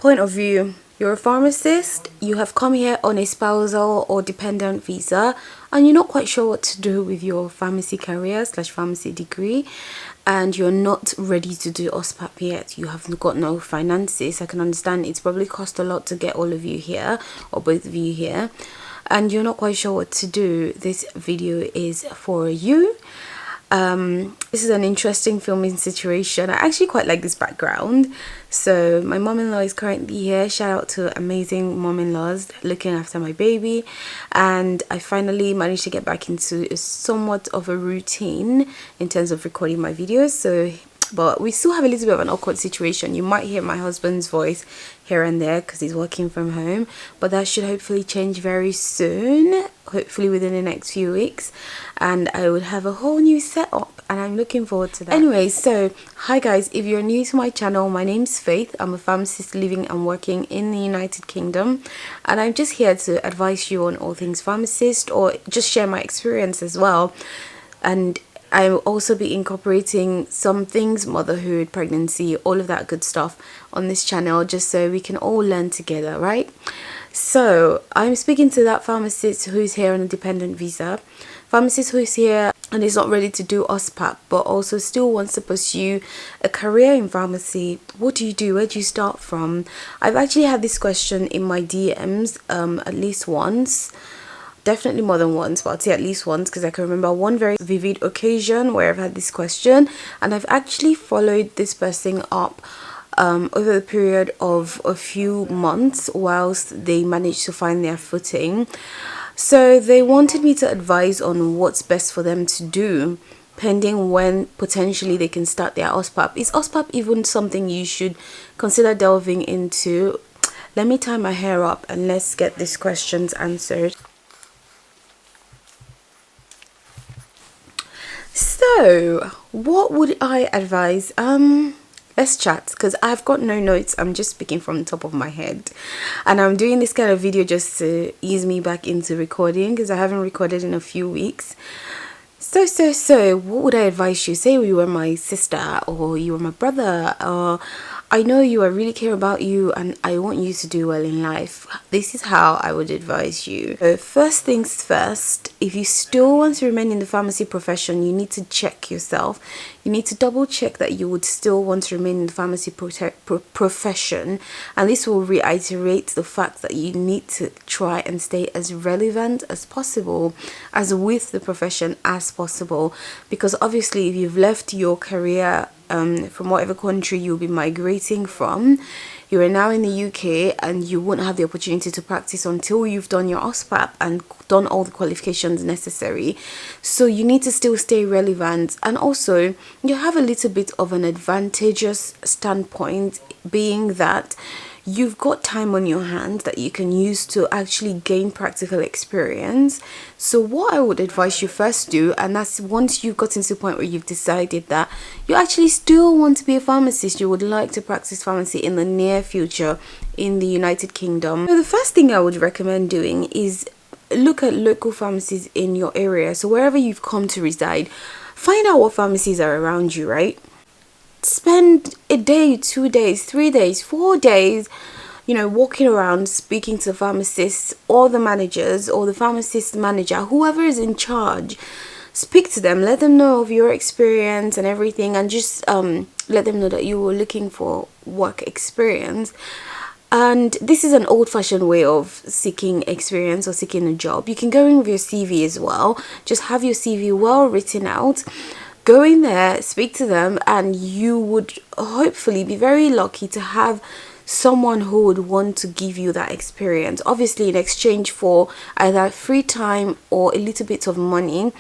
Point of view: you're a pharmacist, you have come here on a spousal or dependent visa, and you're not quite sure what to do with your pharmacy career / pharmacy degree, and you're not ready to do OSPAP yet. You have got no finances. I can understand it's probably cost a lot to get all of you here, or both of you here, and you're not quite sure what to do. This video is for you. This is an interesting filming situation. I actually quite like this background. So my mom-in-law is currently here. Shout out to amazing mom-in-laws looking after my baby, and I finally managed to get back into somewhat of a routine in terms of recording my videos. But we still have a little bit of an awkward situation. You might hear my husband's voice here and there because he's working from home, but that should hopefully change very soon, hopefully within the next few weeks, and I would have a whole new setup, and I'm looking forward to that. Anyway, so hi guys, if you're new to my channel, my name's Faith. I'm a pharmacist living and working in the United Kingdom, and I'm just here to advise you on all things pharmacist, or just share my experience as well. And I will also be incorporating some things, motherhood, pregnancy, all of that good stuff on this channel, just so we can all learn together, right? So I'm speaking to that pharmacist who's here on a dependent visa, pharmacist who's here and is not ready to do OSPAP, but also still wants to pursue a career in pharmacy. What do you do? Where do you start from? I've actually had this question in my DMs at least once. Definitely more than once, but I'd say at least once, because I can remember one very vivid occasion where I've had this question, and I've actually followed this person up over the period of a few months whilst they managed to find their footing. So they wanted me to advise on what's best for them to do pending when potentially they can start their OSPAP. Is OSPAP even something you should consider delving into? Let me tie my hair up and let's get these questions answered. So what would I advise? Let's chat, because I've got no notes. I'm just speaking from the top of my head, and I'm doing this kind of video just to ease me back into recording, because I haven't recorded in a few weeks. So what would I advise you? Say you were my sister, or you were my brother, or I know you, I really care about you, and I want you to do well in life. This is how I would advise you. So first things first, if you still want to remain in the pharmacy profession, you need to check yourself. You need to double check that you would still want to remain in the pharmacy profession, and this will reiterate the fact that you need to try and stay as relevant as possible, as with the profession as possible, because obviously if you've left your career from whatever country you'll be migrating from, you are now in the UK, and you won't have the opportunity to practice until you've done your OSPAP and done all the qualifications necessary. So you need to still stay relevant, and also you have a little bit of an advantageous standpoint, being that you've got time on your hands that you can use to actually gain practical experience. So what I would advise you first do, and that's once you've gotten to the point where you've decided that you actually still want to be a pharmacist, you would like to practice pharmacy in the near future in the United Kingdom. So the first thing I would recommend doing is look at local pharmacies in your area. So wherever you've come to reside, find out what pharmacies are around you, right? Spend a day, 2 days, 3 days, 4 days, walking around speaking to pharmacists or the managers or the pharmacist manager, whoever is in charge. Speak to them, let them know of your experience and everything, and just let them know that you were looking for work experience. And this is an old-fashioned way of seeking experience or seeking a job. You can go in with your CV as well. Just have your CV well written out. Go in there, speak to them, and you would hopefully be very lucky to have someone who would want to give you that experience, obviously in exchange for either free time or a little bit of money.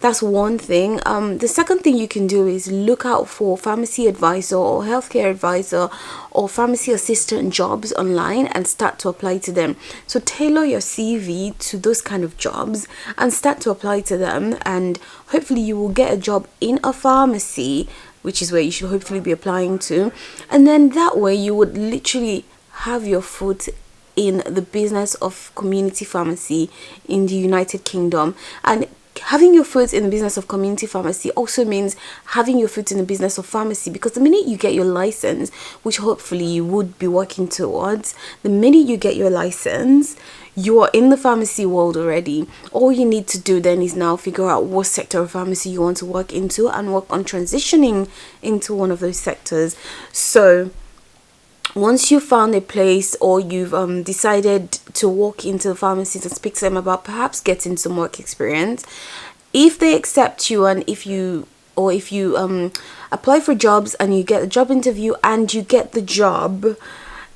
That's one thing. The second thing you can do is look out for pharmacy advisor or healthcare advisor or pharmacy assistant jobs online and start to apply to them. So tailor your CV to those kind of jobs and start to apply to them, and hopefully you will get a job in a pharmacy, which is where you should hopefully be applying to. And then that way you would literally have your foot in the business of community pharmacy in the United Kingdom. And having your foot in the business of community pharmacy also means having your foot in the business of pharmacy, because the minute you get your license, which hopefully you would be working towards, the minute you get your license, you are in the pharmacy world already. All you need to do then is now figure out what sector of pharmacy you want to work into and work on transitioning into one of those sectors. So once you've found a place, or you've decided to walk into the pharmacy to speak to them about perhaps getting some work experience, if they accept you, and if you apply for jobs and you get a job interview and you get the job,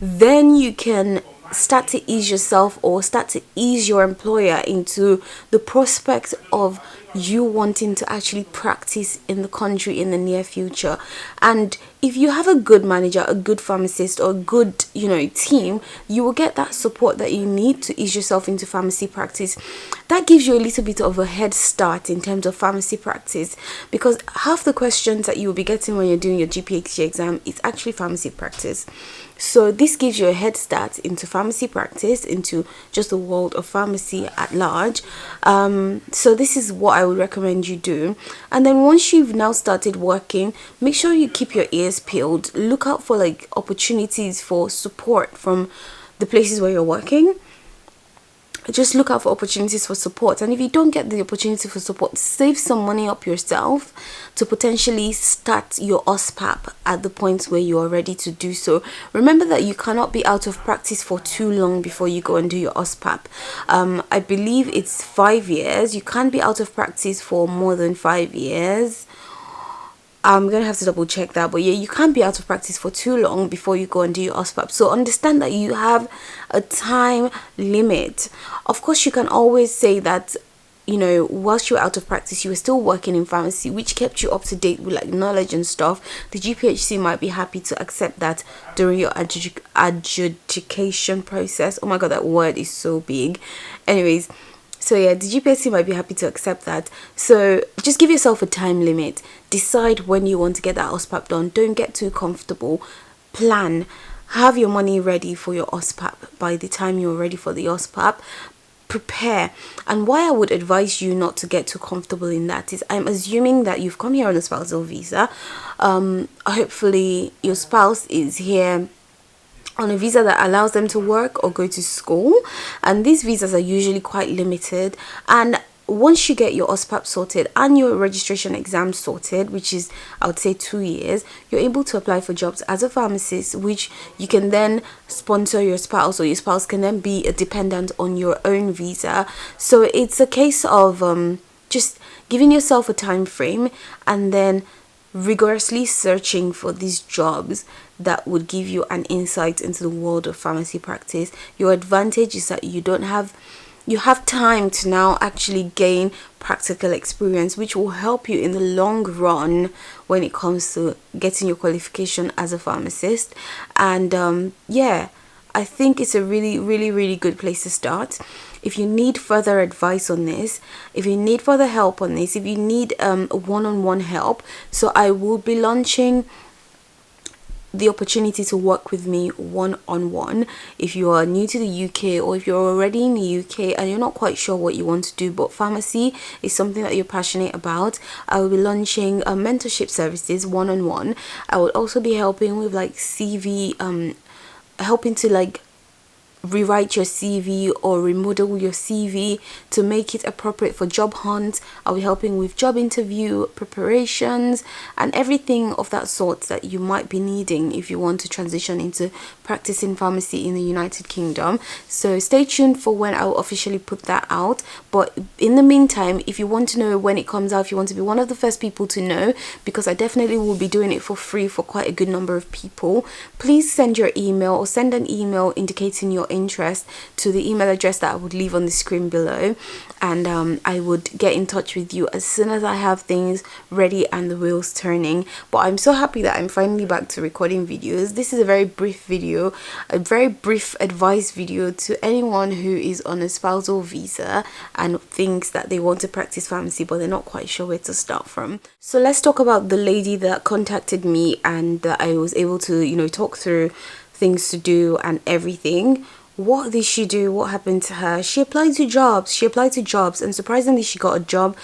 then you can start to ease yourself, or start to ease your employer into the prospect of you wanting to actually practice in the country in the near future. And if you have a good manager, a good pharmacist, or a good team, you will get that support that you need to ease yourself into pharmacy practice. That gives you a little bit of a head start in terms of pharmacy practice, because half the questions that you will be getting when you're doing your GPHC exam is actually pharmacy practice. So this gives you a head start into pharmacy practice, into just the world of pharmacy at large. So this is what I would recommend you do. And then once you've now started working, make sure you keep your ears peeled. Look out for like opportunities for support from the places where you're working. Just look out for opportunities for support, and if you don't get the opportunity for support, save some money up yourself to potentially start your OSPAP at the point where you are ready to do so. Remember that you cannot be out of practice for too long before you go and do your OSPAP. I believe it's 5 years. You can't be out of practice for more than 5 years. I'm gonna have to double check that, but yeah, you can't be out of practice for too long before you go and do your OSPAP. So understand that you have a time limit. Of course, you can always say that, whilst you were out of practice, you were still working in pharmacy, which kept you up to date with like knowledge and stuff. The GPHC might be happy to accept that during your adjudication process. Oh my god, that word is so big. Anyways, so yeah, the GPHC might be happy to accept that. So just give yourself a time limit. Decide when you want to get that OSPAP done. Don't get too comfortable. Plan. Have your money ready for your OSPAP by the time you're ready for the OSPAP. Prepare. And why I would advise you not to get too comfortable in that is, I'm assuming that you've come here on a spousal visa. Hopefully your spouse is here on a visa that allows them to work or go to school, and these visas are usually quite limited. And once you get your OSPAP sorted and your registration exam sorted, which is, I would say, 2 years, you're able to apply for jobs as a pharmacist, which you can then sponsor your spouse, or your spouse can then be a dependent on your own visa. So it's a case of just giving yourself a time frame and then rigorously searching for these jobs that would give you an insight into the world of pharmacy practice. Your advantage is that you have time to now actually gain practical experience, which will help you in the long run when it comes to getting your qualification as a pharmacist. And yeah, I think it's a really good place to start. If you need further advice on this, if you need further help on this, if you need one-on-one help, so I will be launching the opportunity to work with me one-on-one. If you are new to the UK, or if you're already in the UK and you're not quite sure what you want to do, but pharmacy is something that you're passionate about, I will be launching mentorship services one-on-one. I will also be helping with like CV, helping to like rewrite your CV or remodel your CV to make it appropriate for job hunt. I'll be helping with job interview preparations and everything of that sort that you might be needing if you want to transition into practicing pharmacy in the United Kingdom. So stay tuned for when I'll officially put that out. But in the meantime, if you want to know when it comes out, if you want to be one of the first people to know, because I definitely will be doing it for free for quite a good number of people, please send your email, or send an email indicating your interest to the email address that I would leave on the screen below, and I would get in touch with you as soon as I have things ready and the wheels turning. But I'm so happy that I'm finally back to recording videos. This is a very brief video, a very brief advice video to anyone who is on a spousal visa and thinks that they want to practice pharmacy but they're not quite sure where to start from. So let's talk about the lady that contacted me and that I was able to talk through things to do and everything. what did she do? What happened to her? She applied to jobs, and surprisingly she got a job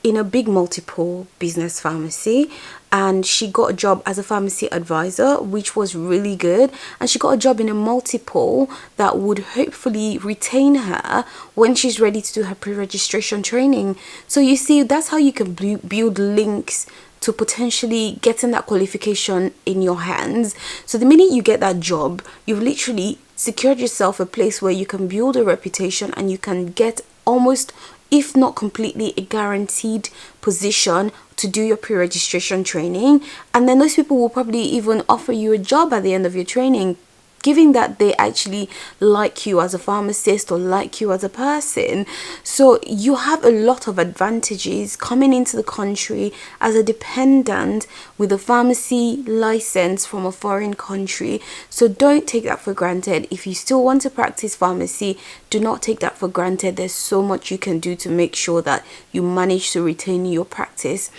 in a big multiple business pharmacy, and she got a job as a pharmacy advisor, which was really good. And she got a job in a multiple that would hopefully retain her when she's ready to do her pre-registration training. So you see, that's how you can build links to potentially getting that qualification in your hands. So the minute you get that job, you've literally secured yourself a place where you can build a reputation, and you can get almost, if not completely, a guaranteed position to do your pre-registration training. And then those people will probably even offer you a job at the end of your training, giving that they actually like you as a pharmacist or like you as a person. So you have a lot of advantages coming into the country as a dependent with a pharmacy license from a foreign country. So don't take that for granted. If you still want to practice pharmacy, do not take that for granted. There's so much you can do to make sure that you manage to retain your practice,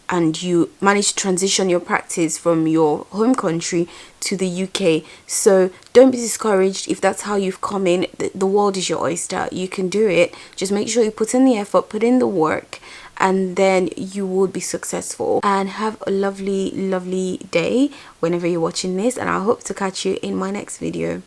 and you manage to transition your practice from your home country to the UK. So don't be discouraged if that's how you've come in. The world is your oyster. You can do it. Just make sure you put in the effort, put in the work, and then you will be successful. And have a lovely day whenever you're watching this, and I hope to catch you in my next video.